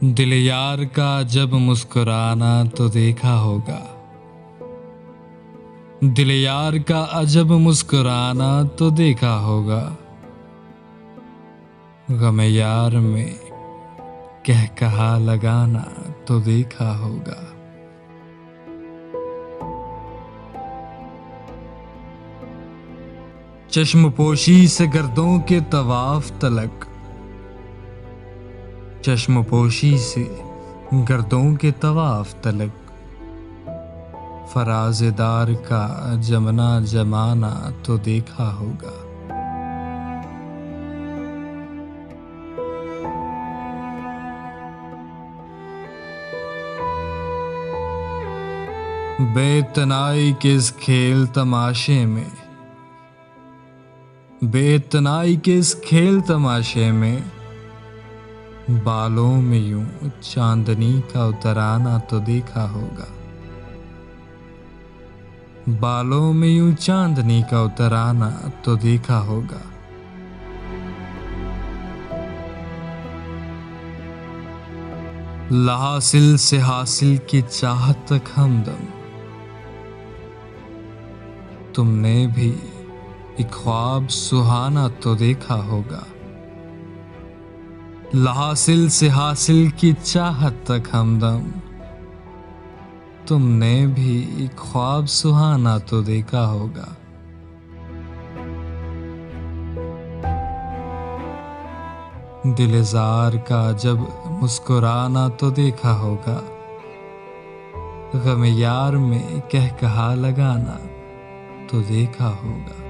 दिल यार का जब मुस्कुराना तो देखा होगा। दिल यार का अजब मुस्कुराना तो देखा होगा। गम यार में कह कहा लगाना तो देखा होगा। चश्मपोशी से गर्दों के तवाफ तलक, चश्मपोशी से गर्दों के तवाफ तलक, फराज़ेदार का जमना जमाना तो देखा होगा। बेतनाई के इस खेल तमाशे में, बेतनाई के इस खेल तमाशे में, बालों में यूं चांदनी का उतराना तो देखा होगा। बालों में यूं चांदनी का उतराना तो देखा होगा। लाहासिल से हासिल की चाहत तक हमदम, तुमने भी एक ख्वाब सुहाना तो देखा होगा। लाहासिल से हासिल की चाहत तक हमदम, तुमने भी एक ख्वाब सुहाना तो देखा होगा। दिलजार का जब मुस्कुराना तो देखा होगा। गम यार में कह कहा लगाना तो देखा होगा।